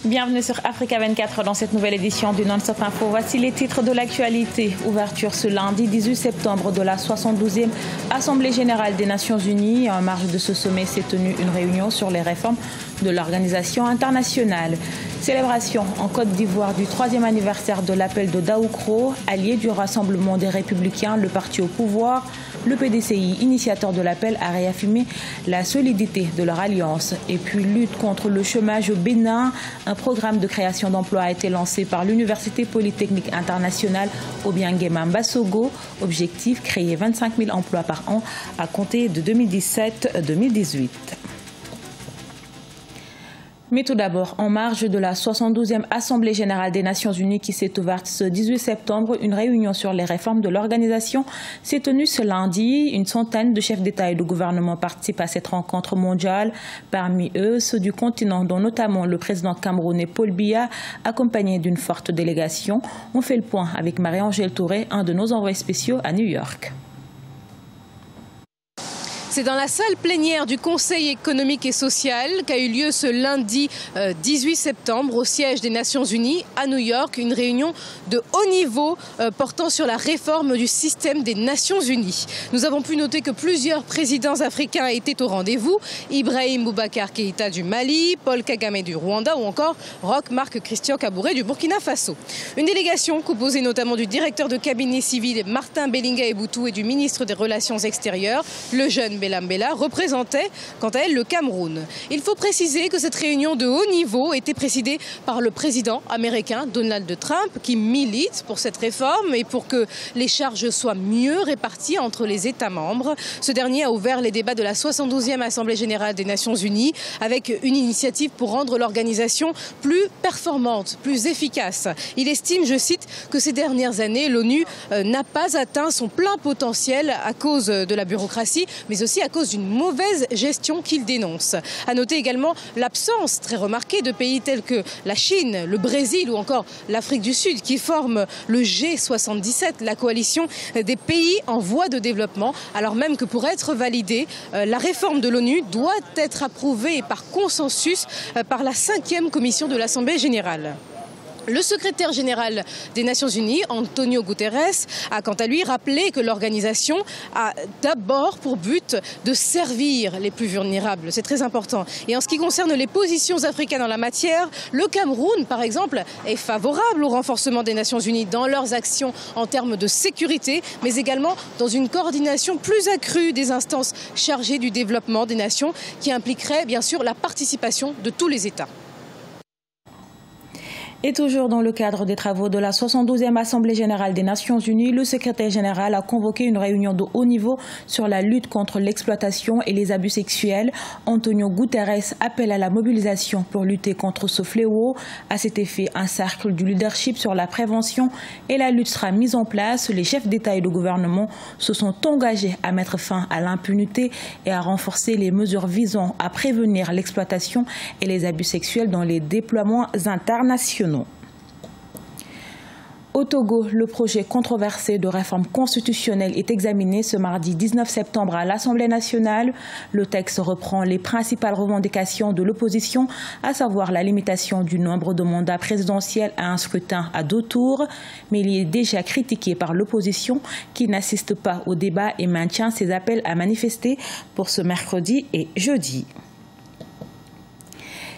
Bienvenue sur Africa 24 dans cette nouvelle édition du Non-Stop Info. Voici les titres de l'actualité. Ouverture ce lundi 18 septembre de la 72e Assemblée générale des Nations unies. En marge de ce sommet s'est tenue une réunion sur les réformes de l'organisation internationale. Célébration en Côte d'Ivoire du 3e anniversaire de l'appel de Daoukro, allié du Rassemblement des Républicains, le parti au pouvoir. Le PDCI, initiateur de l'appel, a réaffirmé la solidité de leur alliance. Et puis lutte contre le chômage au Bénin. Un programme de création d'emplois a été lancé par l'Université Polytechnique Internationale Obiangema Mbasogo. Objectif, créer 25 000 emplois par an à compter de 2017-2018. Mais tout d'abord, en marge de la 72e Assemblée générale des Nations unies qui s'est ouverte ce 18 septembre, une réunion sur les réformes de l'organisation s'est tenue ce lundi. Une centaine de chefs d'État et de gouvernement participent à cette rencontre mondiale. Parmi eux, ceux du continent, dont notamment le président camerounais Paul Biya, accompagné d'une forte délégation. On fait le point avec Marie-Angèle Touré, un de nos envoyés spéciaux à New York. C'est dans la salle plénière du Conseil économique et social qu'a eu lieu ce lundi 18 septembre au siège des Nations Unies à New York, une réunion de haut niveau portant sur la réforme du système des Nations Unies. Nous avons pu noter que plusieurs présidents africains étaient au rendez-vous, Ibrahim Boubacar Keïta du Mali, Paul Kagame du Rwanda ou encore Roch Marc Christian Kabouré du Burkina Faso. Une délégation composée notamment du directeur de cabinet civil Martin Bellinga Eboutou et du ministre des Relations extérieures, le jeune Bella Mbella, représentait quant à elle le Cameroun. Il faut préciser que cette réunion de haut niveau était présidée par le président américain Donald Trump qui milite pour cette réforme et pour que les charges soient mieux réparties entre les États membres. Ce dernier a ouvert les débats de la 72e Assemblée générale des Nations unies avec une initiative pour rendre l'organisation plus performante, plus efficace. Il estime, je cite, que ces dernières années, l'ONU n'a pas atteint son plein potentiel à cause de la bureaucratie, mais aussi à cause d'une mauvaise gestion qu'il dénonce. À noter également l'absence très remarquée de pays tels que la Chine, le Brésil ou encore l'Afrique du Sud qui forment le G77, la coalition des pays en voie de développement, alors même que pour être validée, la réforme de l'ONU doit être approuvée par consensus par la 5e commission de l'Assemblée générale. Le secrétaire général des Nations Unies, Antonio Guterres, a quant à lui rappelé que l'organisation a d'abord pour but de servir les plus vulnérables. C'est très important. Et en ce qui concerne les positions africaines en la matière, le Cameroun, par exemple, est favorable au renforcement des Nations Unies dans leurs actions en termes de sécurité, mais également dans une coordination plus accrue des instances chargées du développement des nations qui impliquerait bien sûr la participation de tous les États. Et toujours dans le cadre des travaux de la 72e Assemblée générale des Nations unies, le secrétaire général a convoqué une réunion de haut niveau sur la lutte contre l'exploitation et les abus sexuels. Antonio Guterres appelle à la mobilisation pour lutter contre ce fléau. À cet effet, un cercle du leadership sur la prévention et la lutte sera mis en place. Les chefs d'État et de gouvernement se sont engagés à mettre fin à l'impunité et à renforcer les mesures visant à prévenir l'exploitation et les abus sexuels dans les déploiements internationaux. Au Togo, le projet controversé de réforme constitutionnelle est examiné ce mardi 19 septembre à l'Assemblée nationale. Le texte reprend les principales revendications de l'opposition, à savoir la limitation du nombre de mandats présidentiels à un scrutin à 2 tours. Mais il est déjà critiqué par l'opposition qui n'assiste pas au débat et maintient ses appels à manifester pour ce mercredi et jeudi.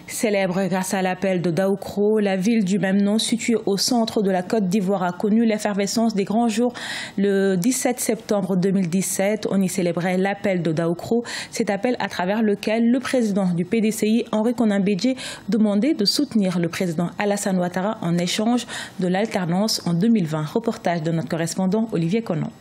Célèbre grâce à l'appel de Daoukro, la ville du même nom située au centre de la Côte d'Ivoire a connu l'effervescence des grands jours le 17 septembre 2017. On y célébrait l'appel de Daoukro, cet appel à travers lequel le président du PDCI, Henri Konan Bédié, demandait de soutenir le président Alassane Ouattara en échange de l'alternance en 2020. Reportage de notre correspondant Olivier Conan.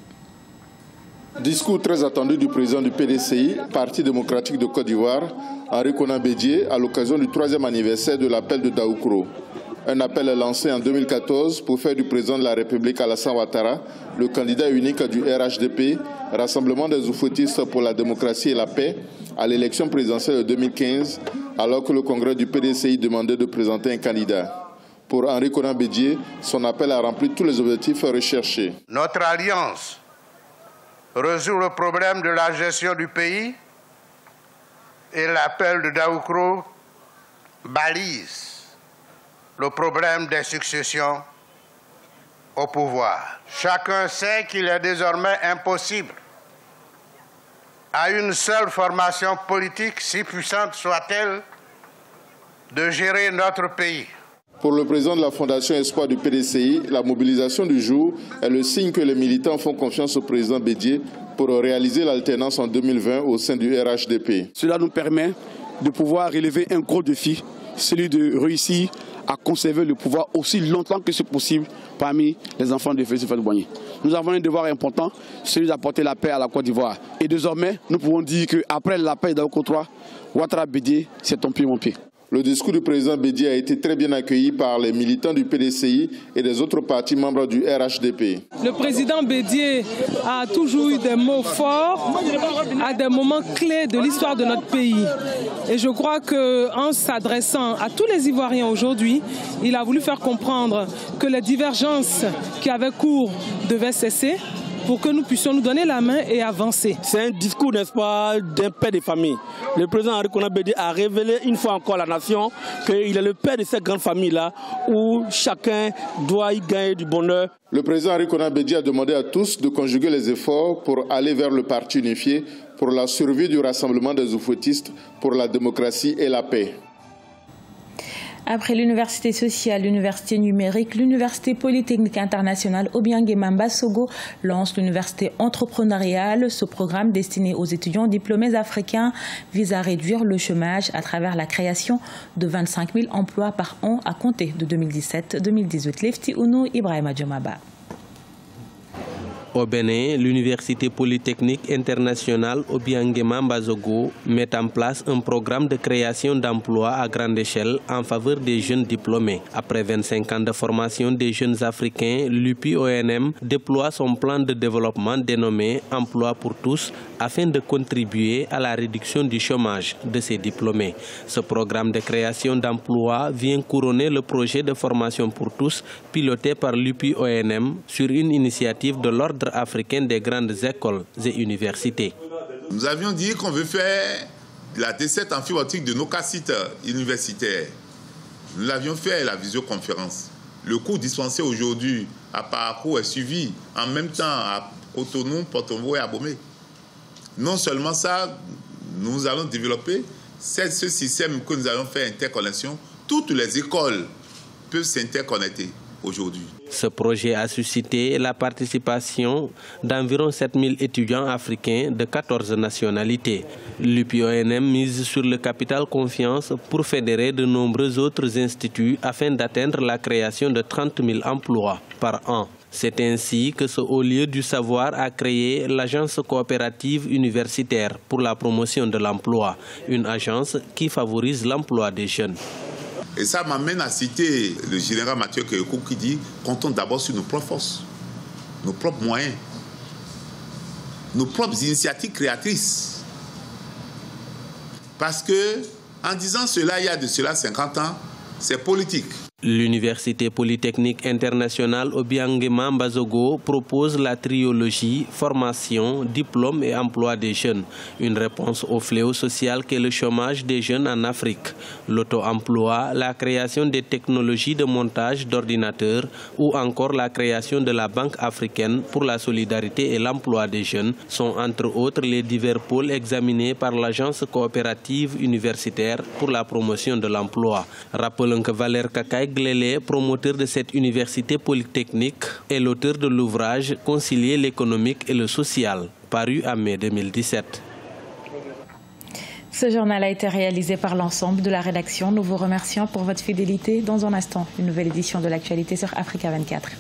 Discours très attendu du président du PDCI, Parti démocratique de Côte d'Ivoire, Henri Konan Bédié, à l'occasion du 3e anniversaire de l'appel de Daoukro. Un appel lancé en 2014 pour faire du président de la République Alassane Ouattara le candidat unique du RHDP, Rassemblement des oufouettistes pour la démocratie et la paix, à l'élection présidentielle de 2015, alors que le congrès du PDCI demandait de présenter un candidat. Pour Henri Konan Bédié, son appel a rempli tous les objectifs recherchés. Notre alliance résout le problème de la gestion du pays et l'appel de Daoukro balise le problème des successions au pouvoir. Chacun sait qu'il est désormais impossible à une seule formation politique, si puissante soit-elle, de gérer notre pays. Pour le président de la Fondation Espoir du PDCI, la mobilisation du jour est le signe que les militants font confiance au président Bédié pour réaliser l'alternance en 2020 au sein du RHDP. Cela nous permet de pouvoir relever un gros défi, celui de réussir à conserver le pouvoir aussi longtemps que c'est possible parmi les enfants de Félix Houphouët-Boigny. Nous avons un devoir important, celui d'apporter la paix à la Côte d'Ivoire. Et désormais, nous pouvons dire qu'après la paix d'Aoukro 3, Ouattara Bédié, c'est ton pied, mon pied. Le discours du président Bédié a été très bien accueilli par les militants du PDCI et des autres partis membres du RHDP. Le président Bédié a toujours eu des mots forts à des moments clés de l'histoire de notre pays. Et je crois qu'en s'adressant à tous les Ivoiriens aujourd'hui, il a voulu faire comprendre que les divergences qui avaient cours devaient cesser, pour que nous puissions nous donner la main et avancer. C'est un discours, n'est-ce pas, d'un père de famille. Le président Henri Konan Bédié a révélé une fois encore à la nation qu'il est le père de cette grande famille-là où chacun doit y gagner du bonheur. Le président Henri Konan Bédié a demandé à tous de conjuguer les efforts pour aller vers le parti unifié, pour la survie du rassemblement des oufouettistes, pour la démocratie et la paix. Après l'université sociale, l'université numérique, l'université polytechnique internationale Obiang-Nguema Mbasogo lance l'université entrepreneuriale. Ce programme destiné aux étudiants diplômés africains vise à réduire le chômage à travers la création de 25 000 emplois par an à compter de 2017-2018. Lefti Ounou, Ibrahima Djomaba. Au Bénin, l'Université polytechnique internationale Obiang-Nguema Mbasogo met en place un programme de création d'emplois à grande échelle en faveur des jeunes diplômés. Après 25 ans de formation des jeunes africains, l'UPONM déploie son plan de développement dénommé Emploi pour tous afin de contribuer à la réduction du chômage de ces diplômés. Ce programme de création d'emplois vient couronner le projet de formation pour tous piloté par l'UPONM sur une initiative de l'Ordre africain des grandes écoles et universités. Nous avions dit qu'on veut faire la desserte en fibre optique de nos sites universitaires. Nous l'avions fait à la visioconférence. Le cours dispensé aujourd'hui à Parakou est suivi en même temps à Cotonou, Porto-Novo et à Bomé. Non seulement ça, nous allons développer ce système que nous allons faire interconnexion. Toutes les écoles peuvent s'interconnecter aujourd'hui. Ce projet a suscité la participation d'environ 7000 étudiants africains de 14 nationalités. L'UPONM mise sur le capital confiance pour fédérer de nombreux autres instituts afin d'atteindre la création de 30 000 emplois par an. C'est ainsi que ce haut lieu du savoir a créé l'agence coopérative universitaire pour la promotion de l'emploi, une agence qui favorise l'emploi des jeunes. Et ça m'amène à citer le général Mathieu Kékou qui dit « Comptons d'abord sur nos propres forces, nos propres moyens, nos propres initiatives créatrices. » Parce que, en disant cela, il y a de cela 50 ans, c'est politique. L'Université polytechnique internationale Obiang-Nguema Mbasogo propose la triologie formation, diplôme et emploi des jeunes, une réponse au fléau social qu'est le chômage des jeunes en Afrique. L'auto-emploi, la création des technologies de montage d'ordinateurs ou encore la création de la Banque africaine pour la solidarité et l'emploi des jeunes sont entre autres les divers pôles examinés par l'agence coopérative universitaire pour la promotion de l'emploi. Rappelons que Valère Kakaï Glélé, promoteur de cette université polytechnique, est l'auteur de l'ouvrage « Concilier l'économique et le social », paru en mai 2017. Ce journal a été réalisé par l'ensemble de la rédaction. Nous vous remercions pour votre fidélité. Dans un instant, une nouvelle édition de l'actualité sur Africa 24.